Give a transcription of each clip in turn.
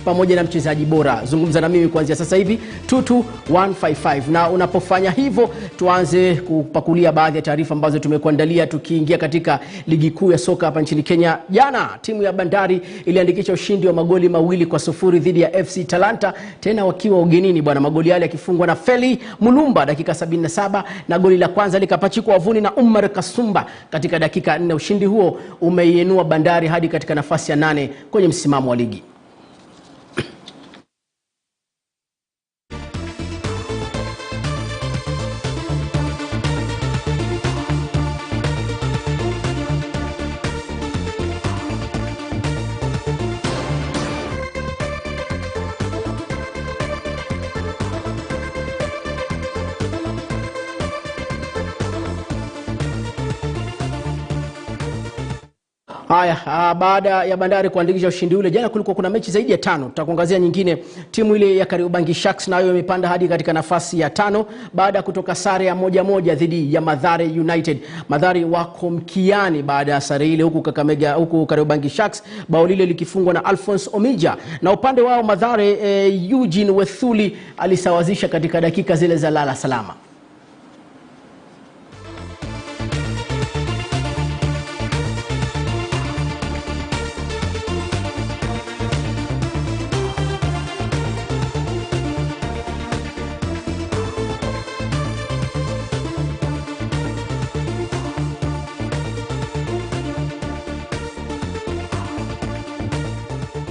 pamoja na mchezaji bora. Zungumza na mimi kuanzia sasa hivi 22155. Na unapofanya hivyo, tuanze kupakulia baadhi ya taarifa ambazo tumekuandalia tukiingia katika ligi kuu ya soka hapa nchini Kenya. Jana timu ya Bandari iliandikisha ushindi wa magoli 2-0 dhidi ya FC Talanta, tena wakiwa ugenini bwana. Magoli yale yakifungwa na Feli Mulumba dakika 77 na goli la kwanza likapachikwa wavuni na Umar Kasumba katika dakika 4. Ushindi huo umeiinua Bandari hadi katika nafasi ya 8 kwenye msimamo wa ligi. Haya, baada ya Bandari kuandikisha ushindi ule, jana kulikuwa kuna mechi zaidi ya 5. Tutakuangazia nyingine. Timu ile ya Kariobangi Sharks nayo imepanda hadi katika nafasi ya 5 baada ya kutoka sare ya 1-1 dhidi ya Mathare United. Mathare wako mkiani baada ya sare ile, huku Kariobangi Sharks bao lile likifungwa na Alphonse Omija. Na upande wao Mathare, Eugene Wethuli alisawazisha katika dakika zile za lala salama.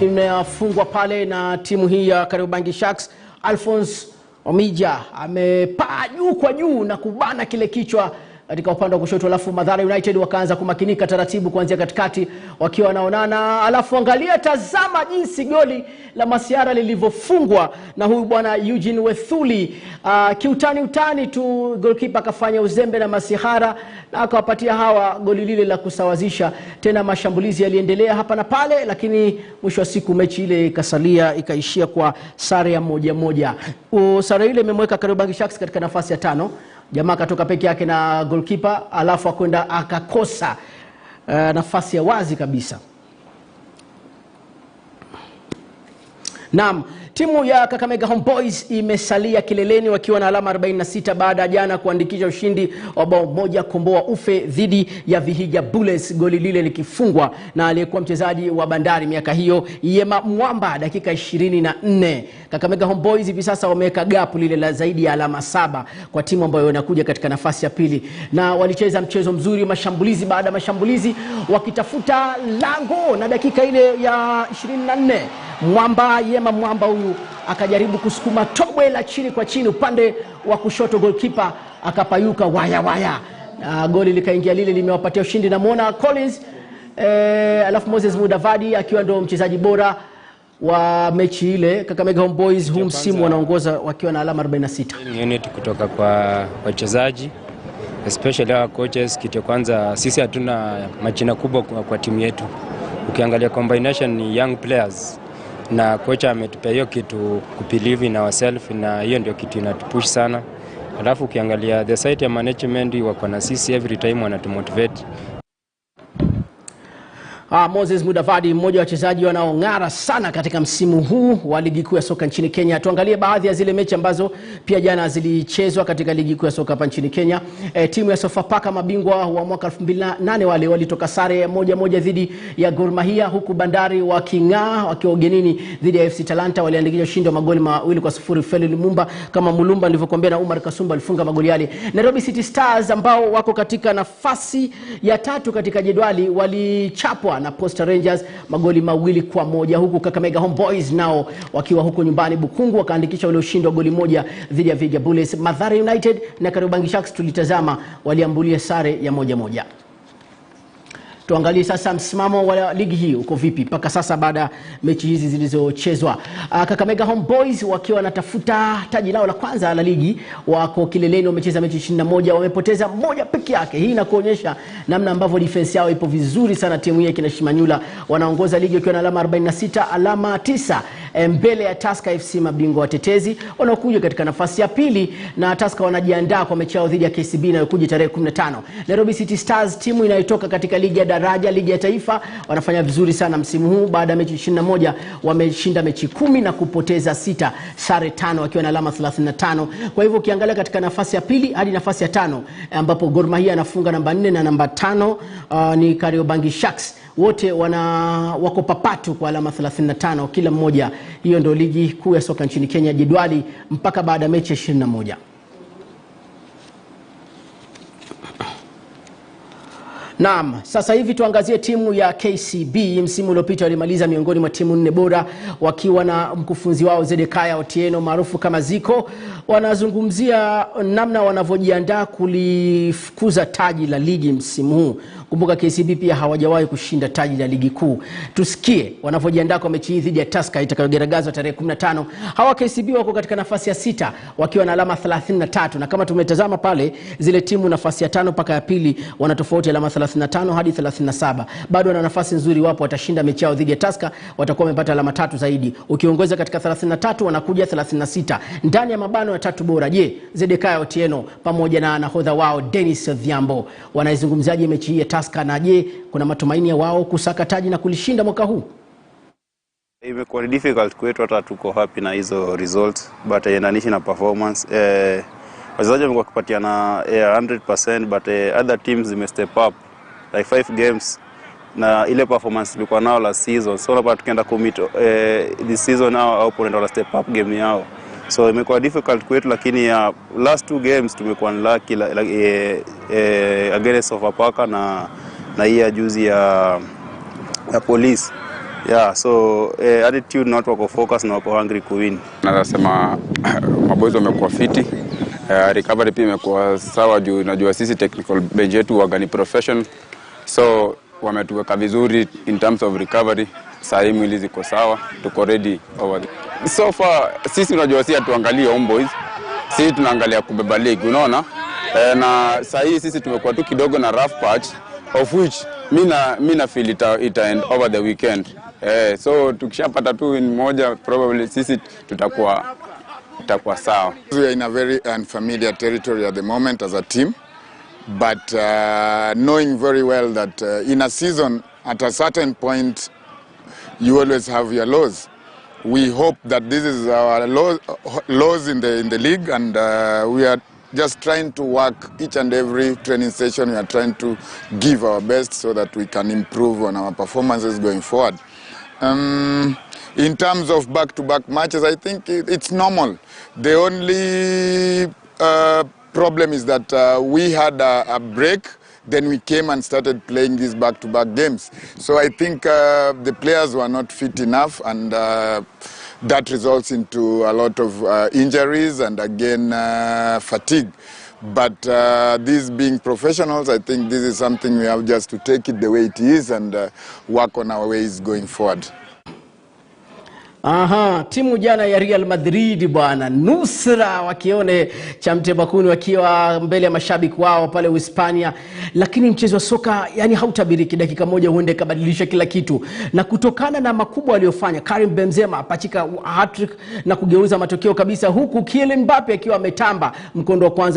Imefungwa pale na timu hii ya Kariobangi Sharks. Alphonse Omija amepaa juu kwa juu na kubana kile kichwa katika upande wa kushoto, alafu Mathare United wakaanza kumakinika taratibu kuanzia katikati wakiwa wanaonana. Alafu angalia, tazama jinsi goli la Masiara lilivyofungwa na huyu bwana Eugene Wethuli. Kiutani tu goalkeeper akafanya uzembe na Masihara na akawapatia hawa goli lile la kusawazisha. Tena mashambulizi yaliendelea hapa na pale, lakini mwisho wa siku mechi ile ikaishia kwa sare ya 1-1. Sare ile imemweka Kariobangi Sharks katika nafasi ya 5. Jamaa katoka peke yake na goalkeeper, alafu akwenda akakosa nafasi ya wazi kabisa. Naam, timu ya Kakamega Homeboys imesalia kileleni wakiwa na alama 46 baada ya jana kuandikisha ushindi wa bao 1 komboa ufe dhidi ya Vihiga Bullets, goli lile likifungwa na aliyekuwa mchezaji wa Bandari miaka hiyo Yema Mwamba dakika 24. Kakamega Homeboys hivi sasa wameweka gap lile la zaidi ya alama 7 kwa timu ambayo inakuja katika nafasi ya pili, na walicheza mchezo mzuri, mashambulizi baada ya mashambulizi wakitafuta lango, na dakika ile ya 24 Yema Mwamba huyu akajaribu kusukuma tobwe la chini kwa chini upande wa kushoto, goalkeeper akapayuka waya. Goli likaingia lile limewapatia ushindi. Na muona Collins alafu Moses Mudavadi akiwa ndo mchezaji bora wa mechi ile. Kakamega Homeboys huu msimu wanaongoza wakiwa na alama 46. Unit kutoka kwa wachezaji, especially our coaches. Kitu kwanza, sisi hatuna majina kubwa kwa timu yetu. Ukiangalia combination ni young players, na kocha ametupea hiyo kitu kubelieve in ourselves, na hiyo ndio kitu inatupush sana. Alafu ukiangalia the side ya management wako na sisi every time wanatumotivate. Moses Mudavadi, mmoja wa wachezaji wanaong'ara sana katika msimu huu wa ligi kuu ya soka nchini Kenya. Tuangalie baadhi ya zile mechi ambazo pia jana zilichezwa katika ligi kuu ya soka hapa nchini Kenya. Timu ya Sofapaka, mabingwa wa mwaka 2008, wale walitoka sare 1-1 dhidi ya Gor Mahia, huku Bandari waking'aa wakiwa ugenini dhidi ya FC Talanta. Waliandikisha ushindi wa magoli 2-0. Feli Lumumba kama Mulumba nilivyokuambia, na Umar Kasumba alifunga magoli yale. Nairobi City Stars ambao wako katika nafasi ya 3 katika jedwali walichapwa na Posta Rangers magoli 2-1, huku Kakamega Homeboys nao wakiwa huko nyumbani Bukungu wakaandikisha ule ushindi wa goli 1 dhidi ya Vihiga Bullets. Mathare United na Kariobangi Sharks tulitazama waliambulia sare ya 1-1. Tuangalie sasa msimamo wa ligi hii uko vipi mpaka sasa baada ya mechi hizi zilizochezwa. Kakamega Homeboys wakiwa wanatafuta taji lao la kwanza la ligi, wako kileleni, wamecheza mechi 21, wamepoteza moja peke yake. Hii inakuonyesha namna ambavyo defense yao ipo vizuri sana. Timu hii kina Shimanyula wanaongoza ligi wakiwa na alama 46, alama 9 mbele ya Tusker FC, mabingwa watetezi wanaokuja katika nafasi ya pili, na Tusker wanajiandaa kwa mechi yao dhidi ya KCB inayokuja tarehe 15. Nairobi City Stars, timu inayotoka katika ligi ya daraja, ligi ya taifa, wanafanya vizuri sana msimu huu. Baada ya mechi 21 wameshinda mechi 10 na kupoteza 6, sare 5 wakiwa na alama 35. Kwa hivyo ukiangalia katika nafasi ya pili hadi nafasi ya 5, ambapo Gor Mahia anafunga namba 4 na namba 5 ni Kariobangi Sharks, wote wako papatu kwa alama 35 kila mmoja. Hiyo ndio ligi kuu ya soka nchini Kenya, jedwali mpaka baada ya mechi 21. Naam, sasa hivi tuangazie timu ya KCB. Msimu uliopita walimaliza miongoni mwa timu 4 bora wakiwa na mkufunzi wao Zedekaya Otieno maarufu kama Ziko. Wanazungumzia namna wanavyojiandaa kulifukuza taji la ligi msimu huu. Kumbuka KCB pia hawajawahi kushinda taji la ligi kuu. Tusikie wanavyojiandaa kwa mechi hii dhidi ya Tusker itakayogaragazwa tarehe 15. Hawa KCB wako katika nafasi ya 6 wakiwa na alama 33, na kama tumetazama pale zile timu nafasi ya 5 mpaka ya pili wana tofauti alama 35 hadi 37. Bado wana nafasi nzuri, wapo watashinda mechi yao dhidi ya Tusker watakuwa wamepata alama 3 zaidi. Ukiongoza katika 33 wanakuja 36 ndani ya mabano ya 3 bora. Je, Zedekaya Otieno pamoja na nahodha wao Dennis Odhiambo wanaizungumzaje mechi hii ya Tusker, na je kuna matumaini ya wao kusaka taji na kulishinda mwaka huu? Imekuwa difficult kwetu, hata tuko happy na hizo results, but inanishi na performance. Wachezaji wamekuwa kupatiana 100%, but other teams zime step up like 5 games na ile performance tulikuwa nao last season. So hapa tukienda commit this season now opponent wala step up game yao. So imekuwa difficult kwetu, lakini last 2 games tumekuwa lucky against Sofapaka na hii ya juzi ya Police. Yeah, so attitude not wako focus na wako hungry kuwin. Nasema maboys wamekuwa fiti. Recovery pia imekuwa sawa juu najua sisi technical bench yetu wagani professional. So wametuweka vizuri in terms of recovery. Sasa mwili ziko sawa, tuko ready over so far. Sisi unajua sisi tuangalie homeboys, sisi tunaangalia kubeba league, unaona. Na sasa hii sisi tumekuwa tu kidogo na rough patch, of which mina feel it end over the weekend. So tukishapata tu in moja probably sisi tutakuwa sawa. We are in a very unfamiliar territory at the moment as a team, but knowing very well that in a season at a certain point you always have your lows. We hope that this is our lows in the league, and we are just trying to work each and every training session. We are trying to give our best so that we can improve on our performances going forward. In terms of back-to-back matches, I think it's normal. The only problem is that we had a break, then we came and started playing these back-to-back games. So I think the players were not fit enough, and that results into a lot of injuries and again fatigue. But these being professionals, I think this is something we have just to take it the way it is and work on our ways going forward. Timu jana ya Real Madrid bwana, nusra wakione cha mtebakuni wakiwa mbele ya mashabiki wao pale Uhispania. Lakini mchezo wa soka yani hautabiriki, dakika moja huende kabadilisha kila kitu. Na kutokana na makubwa aliyofanya Karim Benzema apachika hat-trick na kugeuza matokeo kabisa, huku Kylian Mbappe akiwa ametamba mkondo wa kwanza.